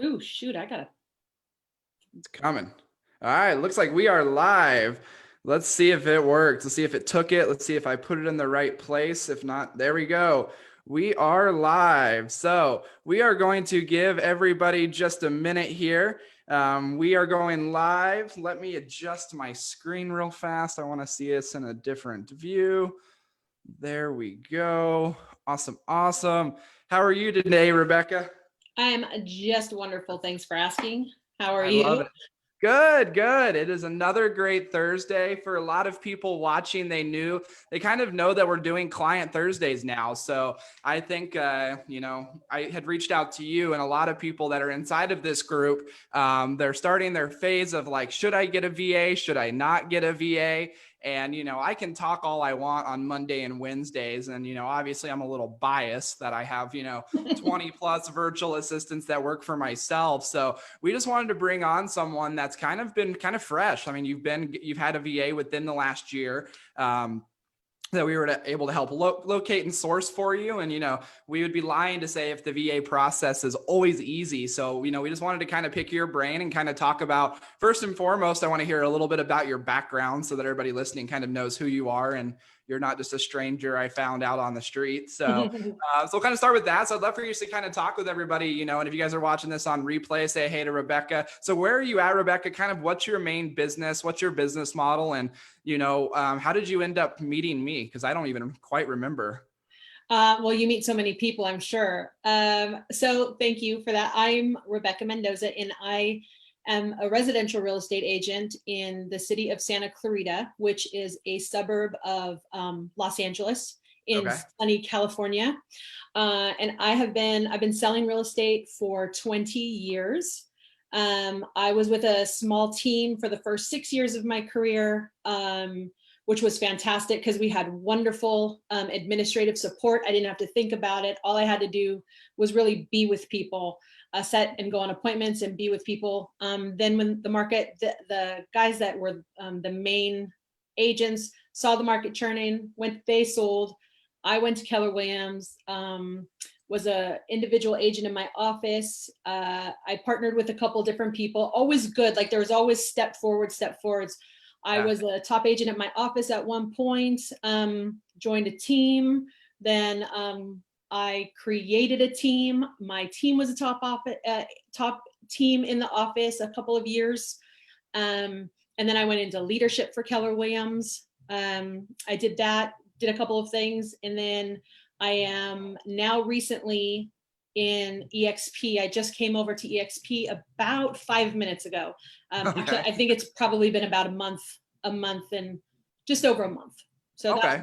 Ooh, shoot, I gotta. It's coming. All right, looks like we are live. Let's see if it worked. Let's see if it took it. Let's see if I put it in the right place. If not, there we go. We are live. So we are going to give everybody just a minute here. We are going live. Let me adjust my screen real fast. I want to see us in a different view. There we go. Awesome. Awesome. How are you today, Rebecca? I am just wonderful. Thanks for asking. How are I love you? it. Good, good. It is another great Thursday for a lot of people watching. They kind of know that we're doing Client Thursdays now. So I think, I had reached out to you and a lot of people that are inside of this group. They're starting their phase of like, should I get a VA? Should I not get a VA? And, I can talk all I want on Monday and Wednesdays. And, obviously I'm a little biased that I have, 20 plus virtual assistants that work for myself. So we just wanted to bring on someone that's kind of been kind of fresh. I mean, you've had a VA within the last year. That we were able to help locate and source for you. And, we would be lying to say if the VA process is always easy. So, we just wanted to kind of pick your brain and kind of talk about, first and foremost, I want to hear a little bit about your background so that everybody listening kind of knows who you are and you're not just a stranger I found out on the street. So we'll kind of start with that. So I'd love for you to kind of talk with everybody, and if you guys are watching this on replay, say hey to Rebecca. So where are you at, Rebecca? Kind of what's your main business? What's your business model? And, how did you end up meeting me? Because I don't even quite remember. Well, you meet so many people, I'm sure. So thank you for that. I'm Rebecca Mendoza, and I am a residential real estate agent in the city of Santa Clarita, which is a suburb of Los Angeles in Okay. sunny California. And I've been selling real estate for 20 years. I was with a small team for the first 6 years of my career, which was fantastic because we had wonderful administrative support. I didn't have to think about it. All I had to do was really be with people, set and go on appointments and be with people. Then when the guys that were the main agents saw the market churning, they sold. I went to Keller Williams, was a individual agent in my office. I partnered with a couple different people, always good. Like there was always step forwards. I was a top agent at my office at one point, joined a team. Then I created a team. My team was a top team in the office a couple of years. And then I went into leadership for Keller Williams. I did that, did a couple of things. And then I am now recently in EXP. I just came over to EXP about 5 minutes ago. Okay. Actually, I think it's probably been about a month and just over a month. So Okay.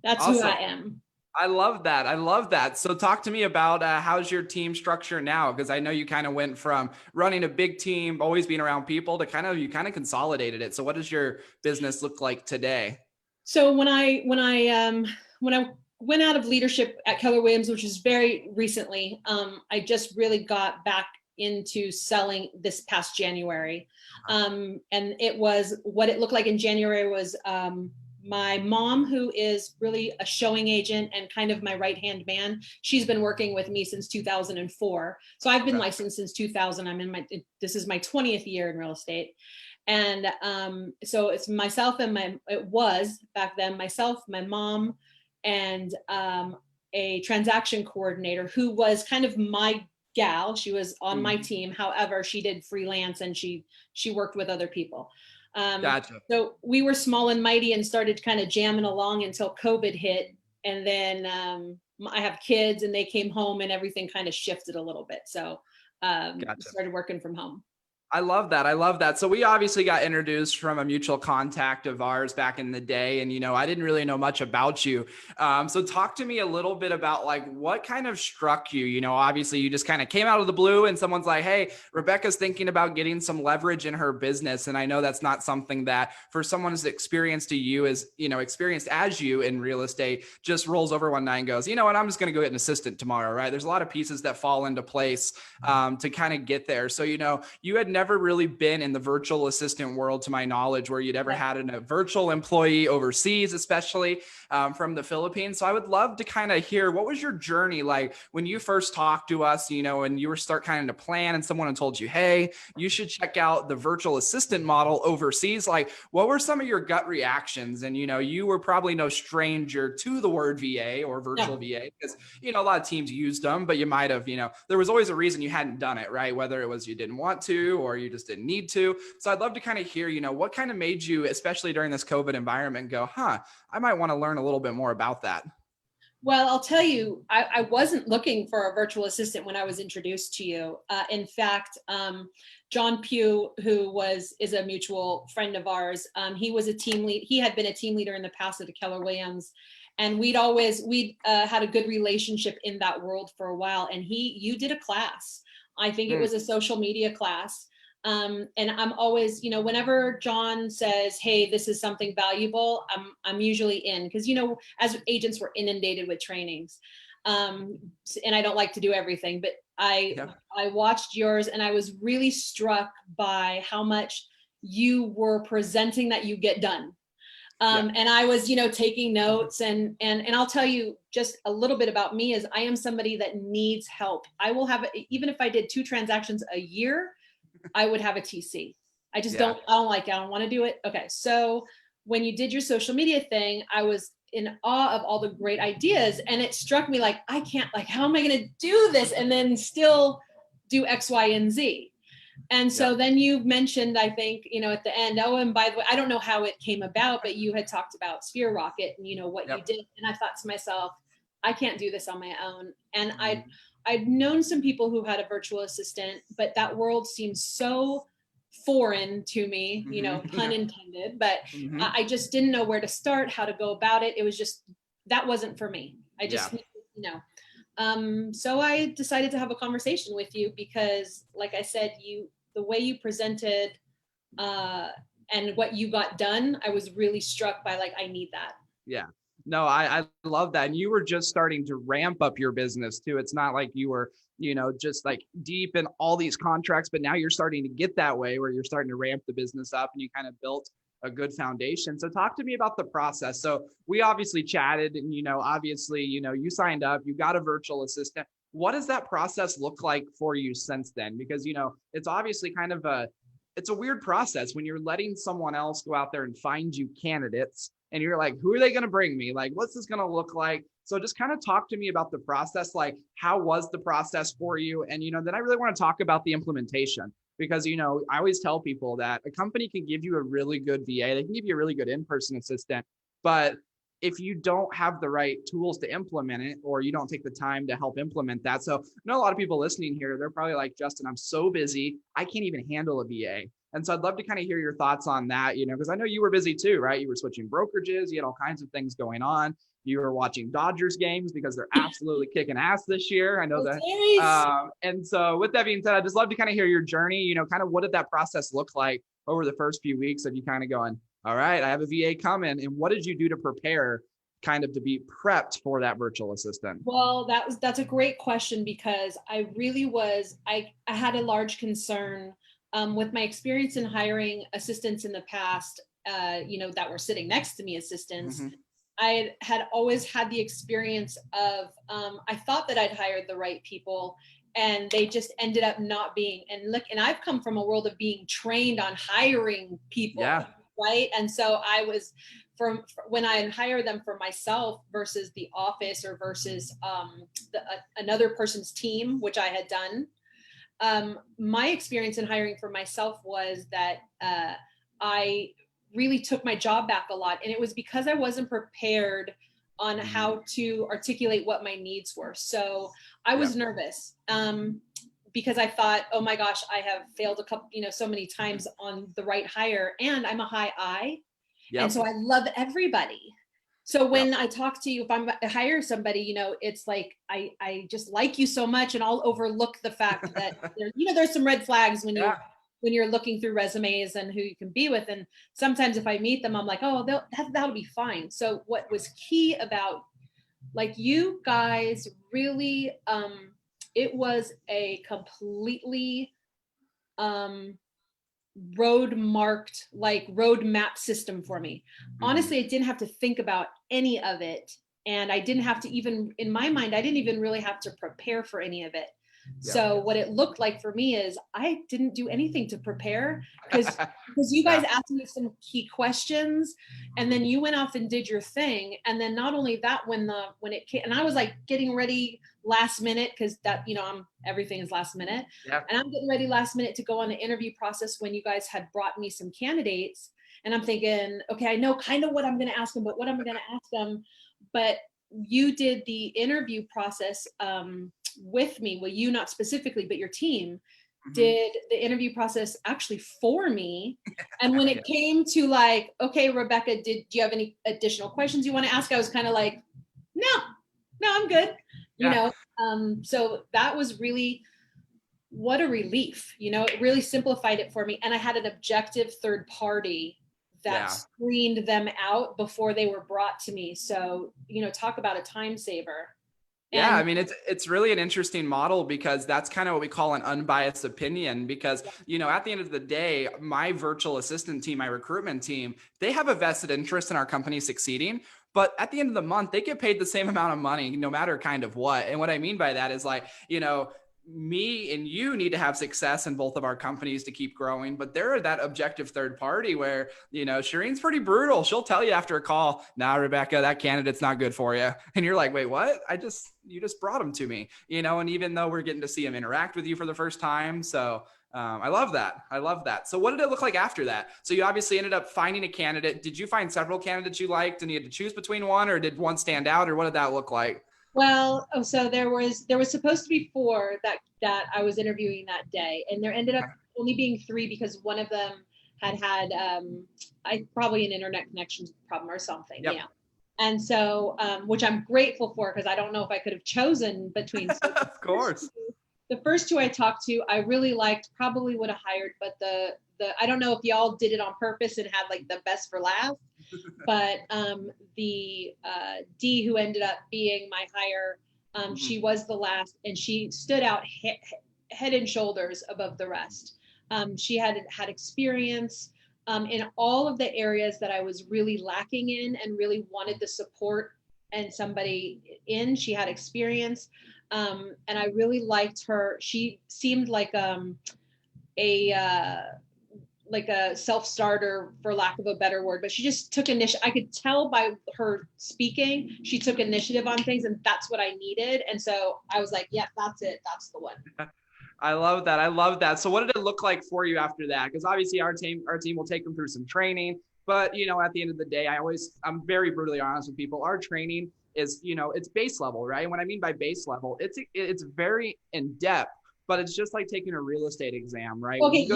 that's who Awesome. I am. I love that. I love that. So talk to me about how's your team structure now? Because I know you kind of went from running a big team, always being around people to you kind of consolidated it. So what does your business look like today? So when I went out of leadership at Keller Williams, which is very recently, I just really got back into selling this past January. And it was what it looked like in January was my mom, who is really a showing agent and kind of my right-hand man. She's been working with me since 2004. So I've been licensed since 2000. This is my 20th year in real estate. And so it's myself and it was back then myself, my mom, and a transaction coordinator who was kind of my gal. She was on my team. However, she did freelance and she worked with other people. Gotcha. So we were small and mighty and started kind of jamming along until COVID hit. And then I have kids and they came home and everything kind of shifted a little bit. So Gotcha. started working from home. I love that. I love that. So we obviously got introduced from a mutual contact of ours back in the day. And, I didn't really know much about you. So talk to me a little bit about like what kind of struck you. Obviously you just kind of came out of the blue and someone's like, hey, Rebecca's thinking about getting some leverage in her business. And I know that's not something that for someone as experienced to you as, experienced as you in real estate just rolls over one night and goes, you know what, I'm just going to go get an assistant tomorrow, right? There's a lot of pieces that fall into place to kind of get there. So, you had never really been in the virtual assistant world, to my knowledge, where you'd ever had a virtual employee overseas, especially from the Philippines. So I would love to kind of hear, what was your journey like when you first talked to us, you know, and you were start kind of to plan and someone had told you, hey, you should check out the virtual assistant model overseas. Like, what were some of your gut reactions? And, you know, you were probably no stranger to the word VA or virtual VA, because, you know, a lot of teams used them, but you might have, you know, there was always a reason you hadn't done it, right? Whether it was you didn't want to, or you just didn't need to. So I'd love to kind of hear, you know, what kind of made you, especially during this COVID environment, go, I might want to learn a little bit more about that. Well, I'll tell you, I wasn't looking for a virtual assistant when I was introduced to you. In fact, John Pugh, who is a mutual friend of ours, he was a team lead. He had been a team leader in the past at Keller Williams, and we'd had a good relationship in that world for a while. And you did a class. I think it was a social media class. And I'm always, you know, whenever John says, hey, this is something valuable, I'm usually in, because, you know, as agents, we're inundated with trainings. And I don't like to do everything, but I watched yours and I was really struck by how much you were presenting that you get done. And I was, you know, taking notes, and I'll tell you just a little bit about me. Is I am somebody that needs help. I will have, even if I did 2 transactions a year, I would have a TC. I just I don't like it. I don't want to do it. Okay. So when you did your social media thing, I was in awe of all the great ideas. And it struck me like, I can't, like, how am I going to do this and then still do X, Y, and Z? And so then you mentioned, I think, you know, at the end, oh, and by the way, I don't know how it came about, but you had talked about Sphere Rocket and, you know, what you did. And I thought to myself, I can't do this on my own. And I'd known some people who had a virtual assistant, but that world seemed so foreign to me, you know, pun intended, but I just didn't know where to start, how to go about it. It was just, that wasn't for me. I just, you know, so I decided to have a conversation with you because, like I said, the way you presented and what you got done, I was really struck by, like, I need that. Yeah. No, I love that. And you were just starting to ramp up your business too. It's not like you were, you know, just like deep in all these contracts, but now you're starting to get that way where you're starting to ramp the business up and you kind of built a good foundation. So talk to me about the process. So we obviously chatted and, you know, obviously, you know, you signed up, you got a virtual assistant. What does that process look like for you since then? Because, you know, it's obviously kind of it's a weird process when you're letting someone else go out there and find you candidates. And you're like, who are they going to bring me? Like, what's this going to look like? So just kind of talk to me about the process. Like, how was the process for you? And, you know, then I really want to talk about the implementation because, you know, I always tell people that a company can give you a really good VA. They can give you a really good in-person assistant. But if you don't have the right tools to implement it, or you don't take the time to help implement that. So I know a lot of people listening here, they're probably like, Justin, I'm so busy. I can't even handle a VA. And so I'd love to kind of hear your thoughts on that, you know, because I know you were busy too, right? You were switching brokerages, you had all kinds of things going on. You were watching Dodgers games because they're absolutely kicking ass this year. I know that. And so with that being said, I'd just love to kind of hear your journey, you know, kind of what did that process look like over the first few weeks of you kind of going, all right, I have a VA coming. And what did you do to prepare kind of to be prepped for that virtual assistant? Well, that's a great question because I really was, I had a large concern with my experience in hiring assistants in the past, you know, that were sitting next to me, assistants. I had always had the experience of, I thought that I'd hired the right people and they just ended up not being, and I've come from a world of being trained on hiring people, right? And so I was, when I hire them for myself versus the office or versus another person's team, which I had done, my experience in hiring for myself was that I really took my job back a lot. And it was because I wasn't prepared on how to articulate what my needs were. So I was nervous because I thought, oh my gosh, I have failed a couple, you know, so many times on the right hire, and I'm a high I. And so I love everybody. So when I talk to you, if I hire somebody, you know, it's like, I just like you so much, and I'll overlook the fact that you know, there's some red flags when you're looking through resumes and who you can be with. And sometimes if I meet them, I'm like, oh, that'll be fine. So what was key about, like, you guys really, it was a completely road map system for me. Honestly, I didn't have to think about any of it. And I didn't have to even, in my mind, I didn't even really have to prepare for any of it. Yeah. So what it looked like for me is I didn't do anything to prepare because you guys asked me some key questions and then you went off and did your thing. And then not only that, when it came, and I was like getting ready last minute because that, everything is last minute. Yeah. And I'm getting ready last minute to go on the interview process when you guys had brought me some candidates. And I'm thinking, okay, I know kind of what I'm going to ask them, but what am I going to ask them? But you did the interview process with me. Well, you not specifically, but your team did the interview process actually for me. And when it came to like, okay, Rebecca, do you have any additional questions you want to ask? I was kind of like, no, I'm good. So that was really, what a relief. It really simplified it for me. And I had an objective third party that screened them out before they were brought to me. So, talk about a time saver. Yeah, I mean, it's really an interesting model because that's kind of what we call an unbiased opinion because, at the end of the day, my virtual assistant team, my recruitment team, they have a vested interest in our company succeeding. But at the end of the month, they get paid the same amount of money, no matter kind of what. And what I mean by that is like, me and you need to have success in both of our companies to keep growing, but they're that objective third party where, Shireen's pretty brutal. She'll tell you after a call, nah, Rebecca, that candidate's not good for you. And you're like, wait, what? You just brought him to me, and even though we're getting to see him interact with you for the first time. So I love that. So what did it look like after that? So you obviously ended up finding a candidate. Did you find several candidates you liked and you had to choose between one, or did one stand out, or what did that look like? Well, so there was supposed to be 4 that I was interviewing that day, and there ended up only being 3 because one of them had probably an internet connection problem or something. Yep. Yeah. And so, which I'm grateful for because I don't know if I could have chosen between. Of course. The first 2 I talked to, I really liked, probably would have hired, but the I don't know if y'all did it on purpose and had like the best for last, but the D who ended up being my hire, she was the last and she stood out head and shoulders above the rest. She had experience in all of the areas that I was really lacking in and really wanted the support and somebody in. She had experience. And I really liked her. She seemed like a self-starter, for lack of a better word, but she just took initiative. I could tell by her speaking, she took initiative on things, and that's what I needed. And so I was like, yeah, that's it. That's the one. I love that. So what did it look like for you after that? Because obviously our team will take them through some training, but at the end of the day, I'm very brutally honest with people. Our training is, it's base level, right? And what I mean by base level, it's very in depth, but it's just like taking a real estate exam, right? Okay,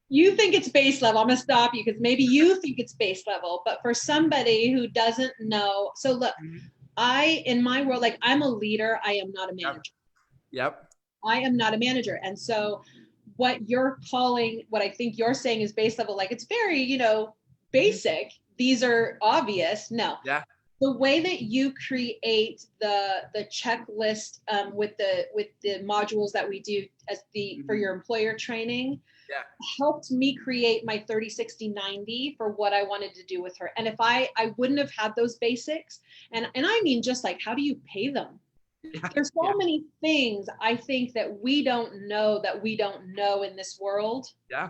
you think it's base level. I'm gonna stop you because maybe you think it's base level, but for somebody who doesn't know, so look, in my world, like I'm a leader, I am not a manager. Yep. I am not a manager. And so what I think you're saying is base level, like it's very, basic. These are obvious. No. Yeah. The way that you create the checklist with the modules that we do for your employer training helped me create my 30, 60, 90 for what I wanted to do with her. And if I wouldn't have had those basics, and I mean, just like, how do you pay them? There's so many things I think that we don't know in this world. Yeah.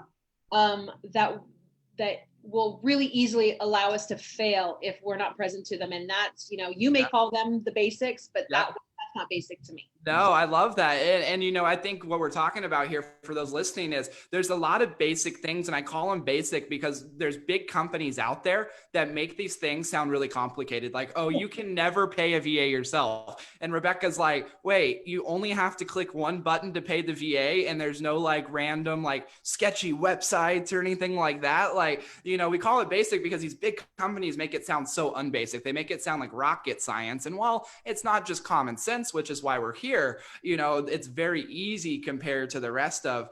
That will really easily allow us to fail if we're not present to them. And that's, you may call them the basics, but that's not basic to me. No, I love that. And I think what we're talking about here for those listening is there's a lot of basic things, and I call them basic because there's big companies out there that make these things sound really complicated. Like, oh, you can never pay a VA yourself. And Rebecca's like, wait, you only have to click one button to pay the VA, and there's no like random like sketchy websites or anything like that. Like, we call it basic because these big companies make it sound so unbasic. They make it sound like rocket science. And while it's not just common sense, which is why we're here, it's very easy compared to the rest of,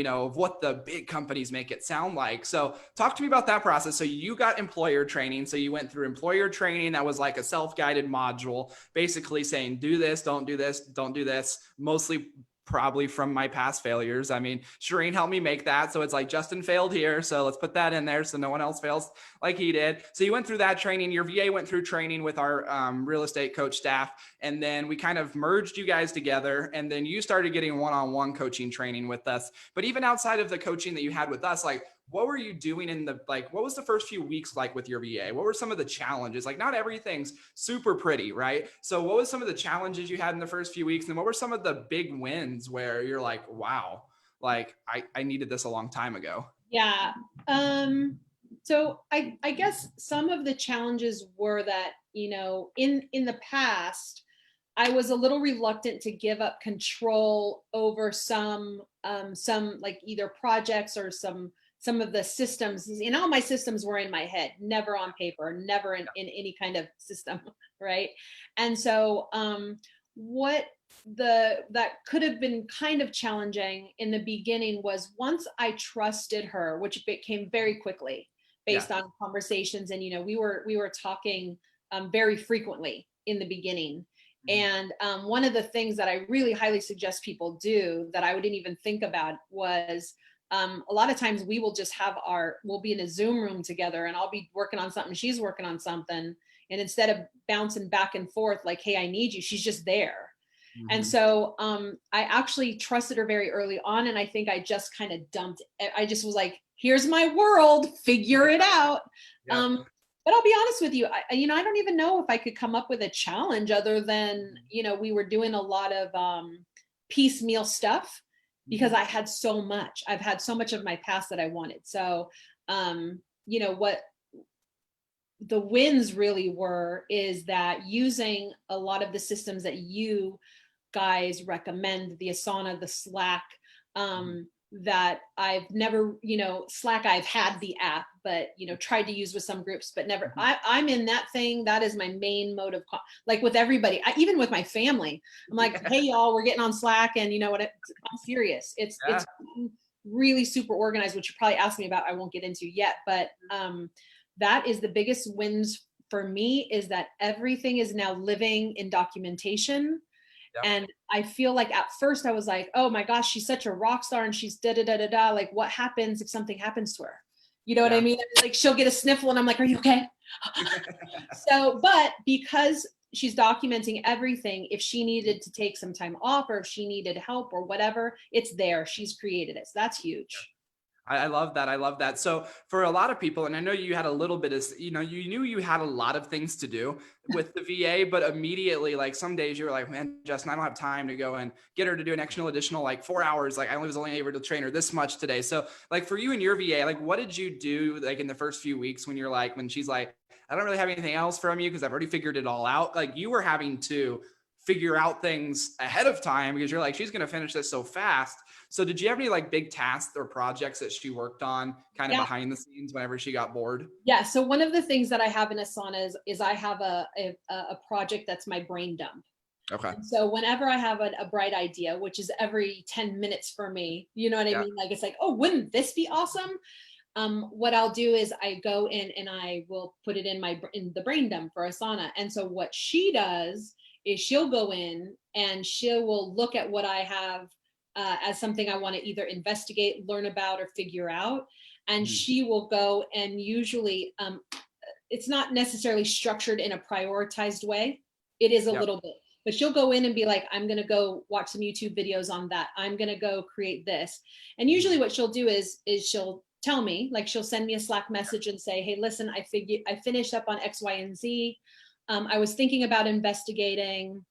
of what the big companies make it sound like. So talk to me about that process. So you got employer training. So you went through employer training. That was like a self-guided module, basically saying, do this, don't do this, don't do this, mostly probably from my past failures. I mean, Shireen helped me make that. So it's like Justin failed here. So let's put that in there so no one else fails like he did. So you went through that training. Your VA went through training with our real estate coach staff. And then we kind of merged you guys together. And then you started getting one-on-one coaching training with us. But even outside of the coaching that you had with us, like, what were you doing what was the first few weeks like with your VA? What were some of the challenges? Like, not everything's super pretty, right? So what was some of the challenges you had in the first few weeks? And what were some of the big wins where you're like, wow, like I needed this a long time ago? Yeah. So I guess some of the challenges were that, in the past, I was a little reluctant to give up control over some like either projects or some of the systems. All my systems were in my head, never on paper, never in any kind of system, right? And so that could have been kind of challenging in the beginning was once I trusted her, which became very quickly based on conversations, and we were talking very frequently in the beginning. And one of the things that I really highly suggest people do that I didn't even think about was a lot of times we will just we'll be in a Zoom room together and I'll be working on something, she's working on something. And instead of bouncing back and forth like, hey, I need you, she's just there. And so I actually trusted her very early on. And I think I just kind of I just was like, here's my world, figure it out. But I'll be honest with you, I don't even know if I could come up with a challenge other than, we were doing a lot of piecemeal stuff because I've had so much of my past that I wanted. So, what the wins really were is that using a lot of the systems that you guys recommend, the Asana, the Slack, that I've never, Slack, I've had the app, but, tried to use with some groups, but never, I'm in that thing. That is my main mode of, like with everybody, even with my family, I'm like, hey, y'all, we're getting on Slack. And you know what, I'm serious. It's really super organized, which you're probably asking me about. I won't get into yet, but that is the biggest wins for me, is that everything is now living in documentation. And I feel like at first I was like, oh my gosh, she's such a rock star and she's da da da da da. Like, what happens if something happens to her? You know what I mean? Like, she'll get a sniffle and I'm like, are you okay? So, but because she's documenting everything, if she needed to take some time off or if she needed help or whatever, it's there. She's created it. So that's huge. I love that. I love that. So for a lot of people, and I know you had a little bit of, you knew you had a lot of things to do with the VA, but immediately, like some days you were like, man, Justin, I don't have time to go and get her to do an additional like 4 hours. Like I was only able to train her this much today. So like for you and your VA, like what did you do like in the first few weeks when when she's like, I don't really have anything else from you because I've already figured it all out. Like you were having to figure out things ahead of time because you're like, she's going to finish this so fast. So did you have any like big tasks or projects that she worked on kind of behind the scenes whenever she got bored? Yeah. So one of the things that I have in Asana is I have a project that's my brain dump. Okay. And so whenever I have a bright idea, which is every 10 minutes for me, you know what I mean? Like, it's like, oh, wouldn't this be awesome? What I'll do is I go in and I will put it in the brain dump for Asana. And so what she does is she'll go in and she will look at what I have as something I want to either investigate, learn about, or figure out. And she will go and usually it's not necessarily structured in a prioritized way. It is a little bit, but she'll go in and be like, I'm going to go watch some YouTube videos on that. I'm going to go create this. And usually what she'll do is she'll tell me, like she'll send me a Slack message and say, hey, listen, I finished up on X, Y, and Z. I was thinking about investigating,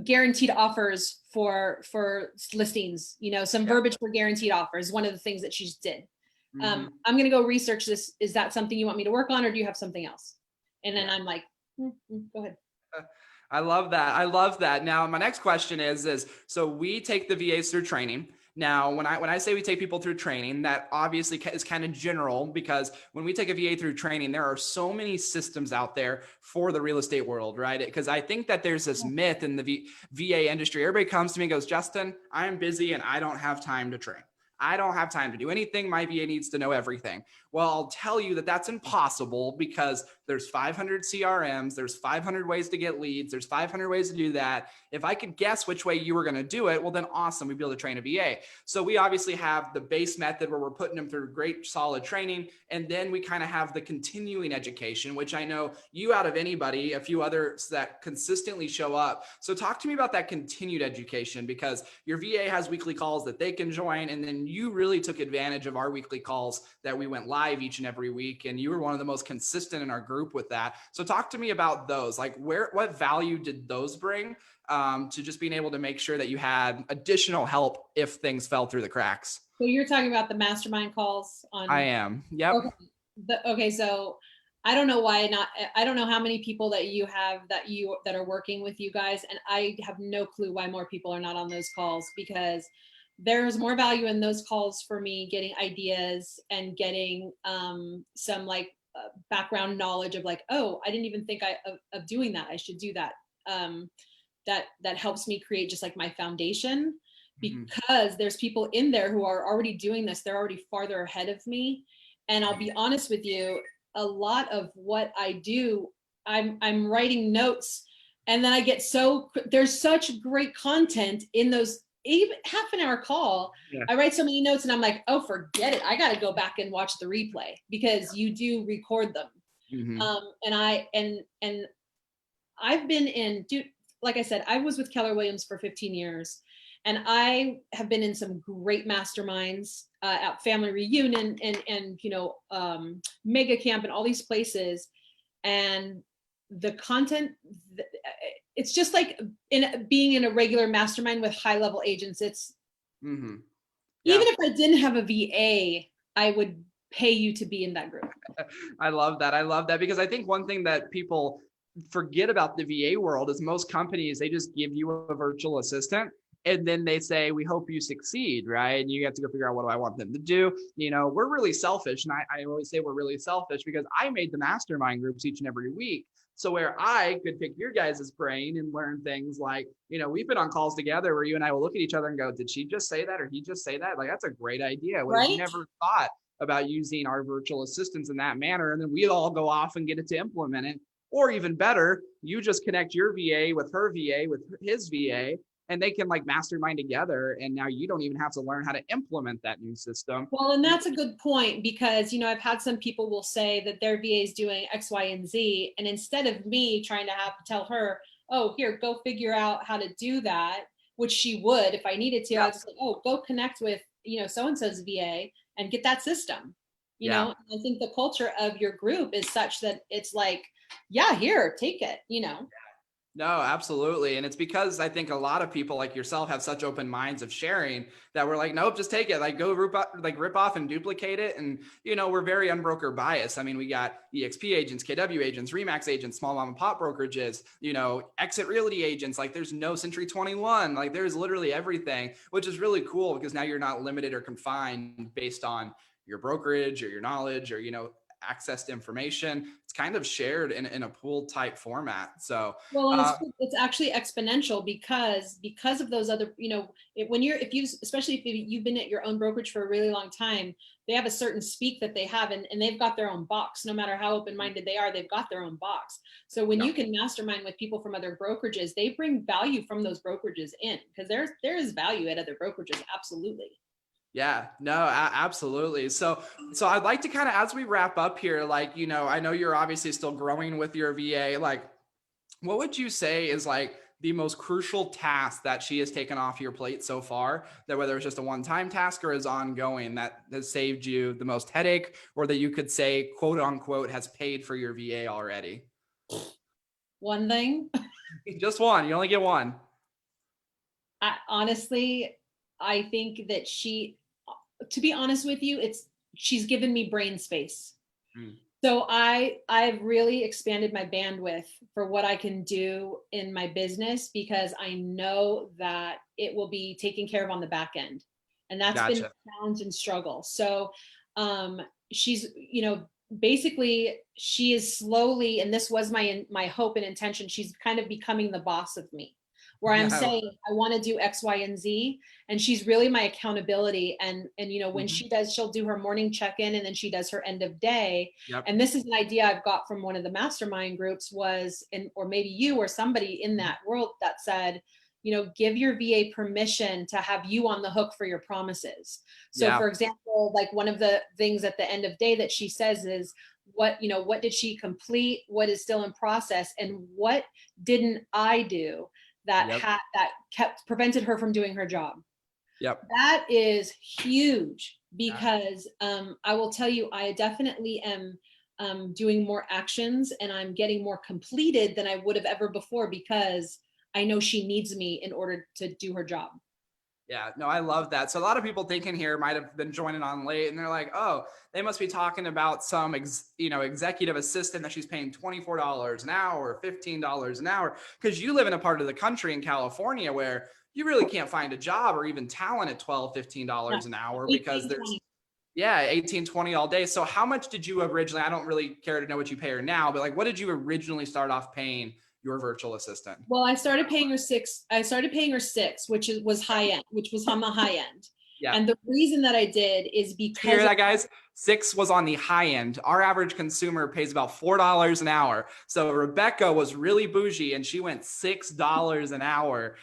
guaranteed offers for listings, some verbiage for guaranteed offers. One of the things that she did. I'm going to go research this. Is that something you want me to work on, or do you have something else? And then I'm like, go ahead. I love that. I love that. Now, my next question is, so we take the VAs through training. Now, when I say we take people through training, that obviously is kind of general, because when we take a VA through training, there are so many systems out there for the real estate world, right? Because I think that there's this myth in the VA industry. Everybody comes to me and goes, Justin, I'm busy and I don't have time to train. I don't have time to do anything. My VA needs to know everything. Well, I'll tell you that that's impossible, because there's 500 CRMs, there's 500 ways to get leads, there's 500 ways to do that. If I could guess which way you were going to do it, well, then awesome, we'd be able to train a VA. So we obviously have the base method where we're putting them through great solid training. And then we kind of have the continuing education, which I know you out of anybody, a few others that consistently show up. So talk to me about that continued education, because your VA has weekly calls that they can join. And then you really took advantage of our weekly calls that we went live each and every week. And you were one of the most consistent in our group with that. So talk to me about those, like what value did those bring to just being able to make sure that you had additional help if things fell through the cracks? So you're talking about the mastermind calls on. I am. Yep. Okay. So I don't know why not. I don't know how many people that you have that are working with you guys, and I have no clue why more people are not on those calls, because there's more value in those calls for me getting ideas and getting some like background knowledge of like, oh, I didn't even think of doing that. I should do that. That helps me create just like my foundation, because there's people in there who are already doing this. They're already farther ahead of me. And I'll be honest with you, a lot of what I do, I'm writing notes, and then I get there's such great content in those, even half an hour call. Yeah. I write so many notes and I'm like, oh, forget it. I got to go back and watch the replay, because you do record them. And I've been in, like I said, I was with Keller Williams for 15 years, and I have been in some great masterminds at Family Reunion and Mega Camp and all these places. And the content, it's just like being in a regular mastermind with high level agents. It's even if I didn't have a VA, I would pay you to be in that group. I love that. I love that, because I think one thing that people forget about the VA world is most companies, they just give you a virtual assistant and then they say, we hope you succeed, right? And you have to go figure out, what do I want them to do? We're really selfish. And I always say we're really selfish because I made the mastermind groups each and every week. So where I could pick your guys' brain and learn things like, we've been on calls together where you and I will look at each other and go, did she just say that? Or he just say that? Like, that's a great idea. Right? We never thought about using our virtual assistants in that manner. And then we all go off and get it to implement it. Or even better, you just connect your VA with her VA with his VA, and they can like mastermind together. And now you don't even have to learn how to implement that new system. Well, and that's a good point, because, I've had some people will say that their VA is doing X, Y, and Z. And instead of me trying to tell her, oh, here, go figure out how to do that, which she would if I needed to, I was like, oh, go connect with, so-and-so's VA and get that system. You know, and I think the culture of your group is such that it's like, yeah, here, take it, No, absolutely. And it's because I think a lot of people like yourself have such open minds of sharing that we're like, nope, just take it, like go rip off and duplicate it. And, we're very unbroker biased. I mean, we got EXP agents, KW agents, Remax agents, small mom and pop brokerages, exit realty agents. Like there's no Century 21, like there's literally everything, which is really cool because now you're not limited or confined based on your brokerage or your knowledge or, access to information. It's kind of shared in a pool type format. So it's actually exponential because of those other, especially if you've been at your own brokerage for a really long time, they have a certain speak that they have, and they've got their own box. No matter how open-minded they are, they've got their own box. So when you can mastermind with people from other brokerages, they bring value from those brokerages in, because there is value at other brokerages. Absolutely. Yeah, no, absolutely. So I'd like to kind of, as we wrap up here, like, I know you're obviously still growing with your VA, like, what would you say is like the most crucial task that she has taken off your plate so far, that whether it's just a one-time task or is ongoing, that has saved you the most headache, or that you could say, quote unquote, has paid for your VA already? One thing. Just one. You only get one. Honestly, I think that to be honest with you, she's given me brain space. So I've really expanded my bandwidth for what I can do in my business, because I know that it will be taken care of on the back end. And that's been a challenge and struggle. So she's, basically she is slowly, and this was my hope and intention, she's kind of becoming the boss of me. where I'm No. saying I want to do X, Y, and Z. And she's really my accountability. And you know, when Mhm. she does, she'll do her morning check-in and then she does her end of day. Yep. And this is an idea I've got from one of the mastermind groups was, or maybe you or somebody in Mhm. that world that said, you know, give your VA permission to have you on the hook for your promises. So Yeah. for example, like one of the things at the end of day that she says is, what, you know, what did she complete, what is still in process, and what didn't I do that Yep. that kept prevented her from doing her job. Yep. That is huge Yeah. because I will tell you, I definitely am doing more actions and I'm getting more completed than I would have ever before because I know she needs me in order to do her job. Yeah, no, I love that. So a lot of people thinking here might have been joining on late, and they're like, "Oh, they must be talking about some, executive assistant that she's paying $24 an hour, $15 an hour." Because you live in a part of the country in California where you really can't find a job or even talent at 12, Yeah, $15 an hour because 18, there's 20. yeah, 18, 20 all day. So how much did you originally? I don't really care to know what you pay her now, but like, what did you originally start off paying your virtual assistant? Well, I started paying her six. I started paying her six, was high end, which was on the high end. Yeah. And the reason that I did is You hear because of, that, guys? 6 was on the high end. Our average consumer pays about $4 an hour. So Rebecca was really bougie and she went $6 an hour.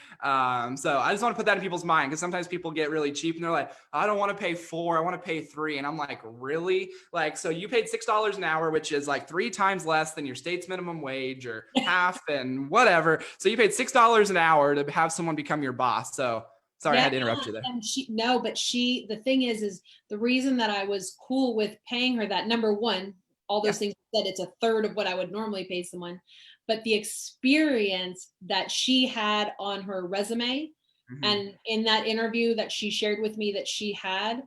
So I just want to put that in people's mind because sometimes people get really cheap and they're like, I don't want to pay 4, I want to pay 3. And I'm like, really? Like, so you paid $6 an hour, which is like 3 times less than your state's minimum wage or half and whatever. So you paid $6 an hour to have someone become your boss. So sorry, I yeah, had to interrupt you there. and she no, but she the thing is the reason that I was cool with paying her that, number one, all Yeah. those things you said, it's a third of what I would normally pay someone, but the experience that she had on her resume Mhm. and in that interview that she shared with me that she had,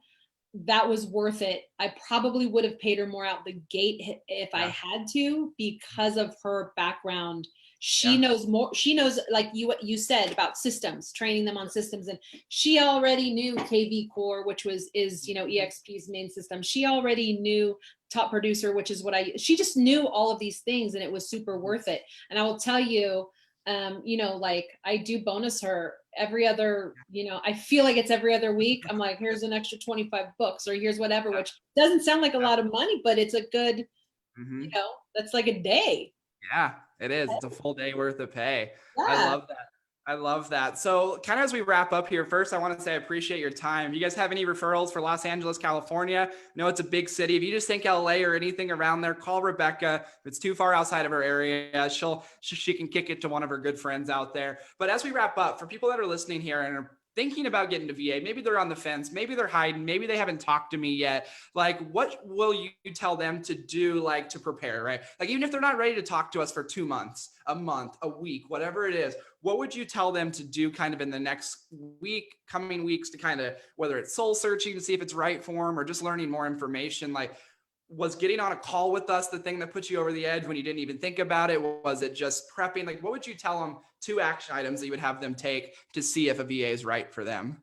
that was worth it. I probably would have paid her more out the gate if I Yeah. had to because of her background. She Yeah. knows more. She knows, like you what you said about systems, training them on systems, and she already knew KV Core, which is EXP's main system. She already knew Top Producer, which is what I. She just knew all of these things, and it was super worth it. And I will tell you, like I do bonus her every other, I feel like it's every other week. I'm like, here's an extra 25 books or here's whatever, which doesn't sound like a lot of money, but it's a good, Mhm. that's like a day. Yeah, it is. It's a full day worth of pay. I Yeah. love that. I love that. So, kind of as we wrap up here, first, I want to say I appreciate your time. You guys have any referrals for Los Angeles, California? No, it's a big city. If you just think LA or anything around there, call Rebecca. If it's too far outside of her area, she can kick it to one of her good friends out there. But as we wrap up, for people that are listening here and are thinking about getting to VA, maybe they're on the fence, maybe they're hiding, maybe they haven't talked to me yet. Like, what will you tell them to do, like, to prepare, right? Like, even if they're not ready to talk to us for 2 months, a month, a week, whatever it is, what would you tell them to do kind of in the next week, coming weeks, to kind of, whether it's soul searching to see if it's right for them or just learning more information? Like, was getting on a call with us the thing that put you over the edge when you didn't even think about it? Was it just prepping? Like, what would you tell them, 2 action items that you would have them take to see if a VA is right for them?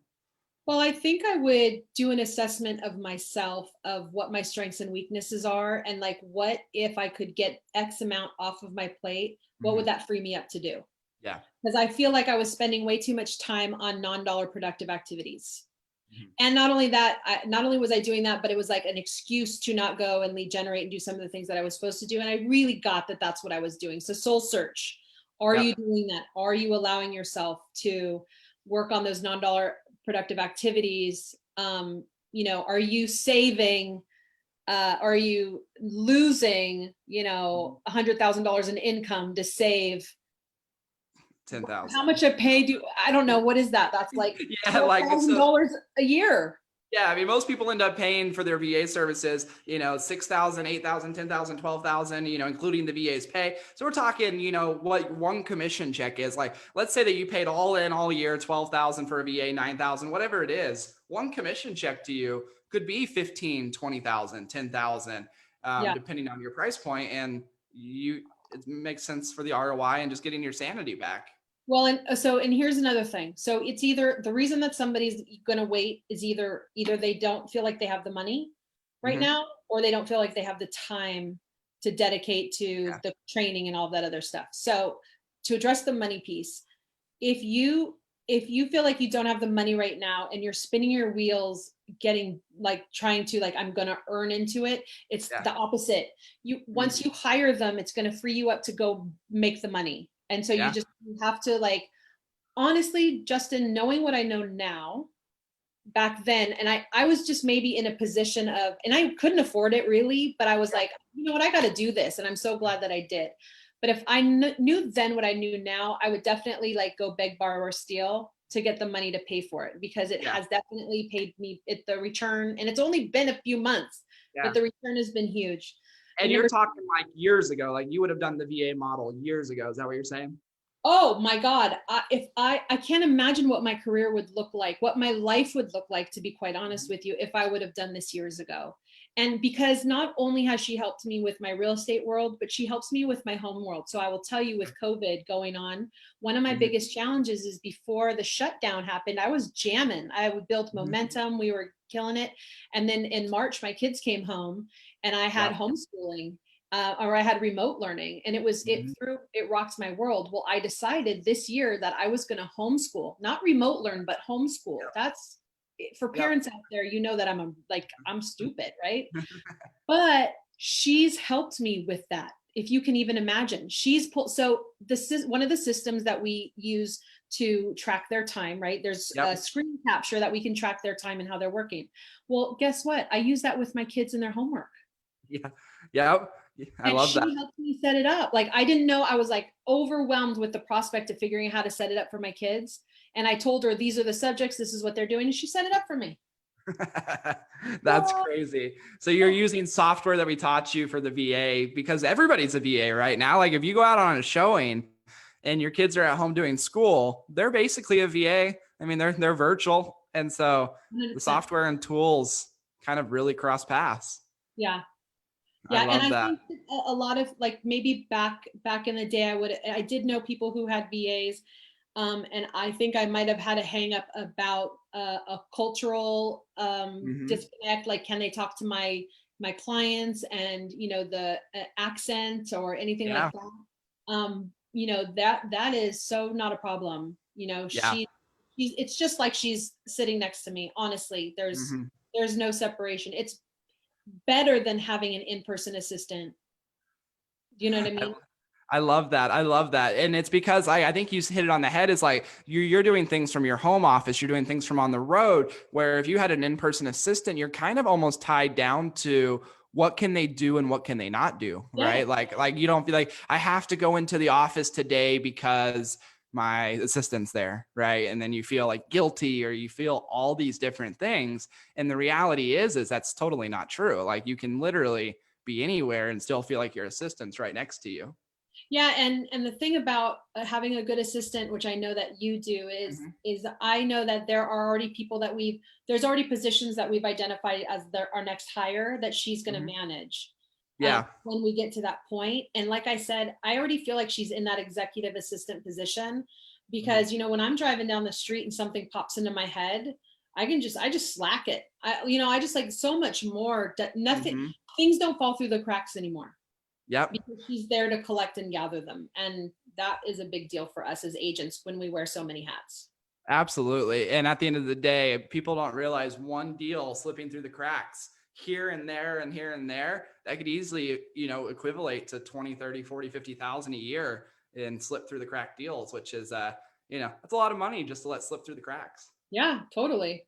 Well, I think I would do an assessment of myself of what my strengths and weaknesses are. And like, what if I could get X amount off of my plate? What Mm-hmm. would that free me up to do? Yeah. Because I feel like I was spending way too much time on non-dollar productive activities. Mm-hmm. And not only that, not only was I doing that, but it was like an excuse to not go and lead generate and do some of the things that I was supposed to do. And I really got that that's what I was doing. So soul search. Are you Yep. doing that? Are you allowing yourself to work on those non-dollar productive activities? Are you saving? Are you losing, $100,000 in income to save? How 10,000. much I pay? I don't know. What is that? That's like Yeah, twelve like it's thousand so. dollars a year. Yeah, I mean, most people end up paying for their VA services, 6,000, 8,000, 10,000, 12,000, including the VA's pay. So we're talking, what one commission check is. Like, let's say that you paid all in all year, 12,000 for a VA, 9,000, whatever it is. One commission check to you could be 15, 20,000, 10,000, Yeah. depending on your price point. And it makes sense for the ROI and just getting your sanity back. Well, and here's another thing. So it's either the reason that somebody's going to wait is either they don't feel like they have the money right Mm-hmm. now, or they don't feel like they have the time to dedicate to Yeah. the training and all that other stuff. So to address the money piece, if you feel like you don't have the money right now and you're spinning your wheels getting like trying to like I'm going to earn into it, it's Yeah. the opposite. You Mhm. once you hire them, it's going to free you up to go make the money. And so Yeah. you have to like honestly, Justin, knowing what I know now, back then, and I was just maybe in a position of, and I couldn't afford it really, but I was like, you know what, I got to do this, and I'm so glad that I did. But if I knew then what I knew now, I would definitely like go beg, borrow, or steal to get the money to pay for it, because it Yeah. has definitely paid me the return, and it's only been a few months, Yeah. but the return has been huge. And And you're number talking like years ago, like you would have done the VA model years ago. Is that what you're saying? Oh my God. If I can't imagine what my career would look like, what my life would look like, to be quite honest Mhm. with you, if I would have done this years ago. And because not only has she helped me with my real estate world, but she helps me with my home world. So I will tell you, with COVID going on, one of my Mhm. biggest challenges is before the shutdown happened, I was jamming. I would build Mhm. momentum. We were killing it. And then in March, my kids came home and I had Yep. homeschooling, or I had remote learning, and Mhm. it rocked my world. Well, I decided this year that I was going to homeschool, not remote learn, but homeschool. Yep. That's for Yep. parents out there. You know that I'm stupid, right? But she's helped me with that. If you can even imagine, she's pulled. So this is one of the systems that we use to track their time, right? There's a Yep. screen capture that we can track their time and how they're working. Well, guess what? I use that with my kids and their homework. Yeah. Yep. I And love that. she helped me set it up. Like I didn't know, I was like overwhelmed with the prospect of figuring out how to set it up for my kids. And I told her, these are the subjects, this is what they're doing. And she set it up for me. That's crazy. So you're using software that we taught you for the VA, because everybody's a VA right now. Like if you go out on a showing and your kids are at home doing school, they're basically a VA. I mean, they're virtual. And so the 100%. software and tools kind of really cross paths. Yeah. I Yeah. And love I that. think a lot of like maybe back in the day, I did know people who had VAs. And I think I might have had a hang up about a cultural Hmm. disconnect. Like, can they talk to my clients, and the accent or anything like Yeah. that? That is so not a problem. Yeah. It's just like she's sitting next to me. Honestly, Hmm. there's no separation. It's better than having an in-person assistant. Do you know what I mean? I love that. I love that. And it's because I think you hit it on the head. Is like you're doing things from your home office. You're doing things from on the road, where if you had an in-person assistant, you're kind of almost tied down to what can they do and what can they not do, Yes. right? Like you don't feel like I have to go into the office today because my assistant's there, right? And then you feel like guilty, or you feel all these different things. And the reality is that's totally not true. Like you can literally be anywhere and still feel like your assistant's right next to you. Yeah, and the thing about having a good assistant, which I know that you do, Mhm. is I know that there are already people that there's already positions that we've identified as our next hire that she's going to Mhm. manage Yeah. when we get to that point. And like I said, I already feel like she's in that executive assistant position, Mhm. because when I'm driving down the street and something pops into my head, I just slack it. I just like so much more. Nothing, Mhm. things don't fall through the cracks anymore, Yep. because she's there to collect and gather them. And that is a big deal for us as agents when we wear so many hats. Absolutely. And at the end of the day, people don't realize one deal slipping through the cracks here and there and here and there, that could easily, equivalent to 20, 30, 40, 50,000 a year in slip through the crack deals, which is, that's a lot of money just to let slip through the cracks. Yeah, totally.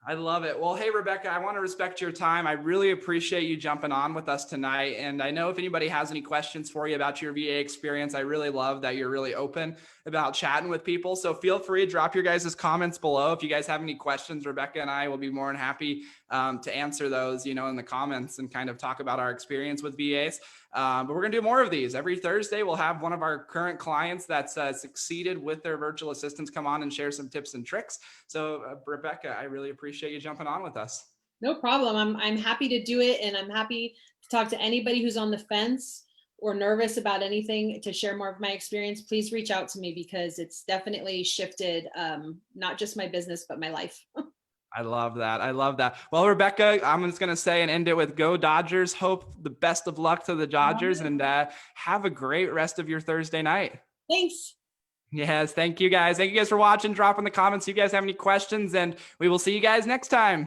I love it. Well, hey, Rebecca, I want to respect your time. I really appreciate you jumping on with us tonight. And I know if anybody has any questions for you about your VA experience, I really love that you're really open about chatting with people. So feel free to drop your guys' comments below. If you guys have any questions, Rebecca and I will be more than happy to answer those, in the comments, and kind of talk about our experience with VAs. But we're going to do more of these. Every Thursday, we'll have one of our current clients that's succeeded with their virtual assistants come on and share some tips and tricks. So, Rebecca, I really appreciate you jumping on with us. No problem. I'm happy to do it, and I'm happy to talk to anybody who's on the fence or nervous about anything to share more of my experience. Please reach out to me, because it's definitely shifted not just my business but my life. I love that. I love that. Well, Rebecca, I'm just going to say and end it with go Dodgers. Hope the best of luck to the Dodgers, and have a great rest of your Thursday night. Thanks. Yes. Thank you guys. Thank you guys for watching. Drop in the comments if you guys have any questions, and we will see you guys next time.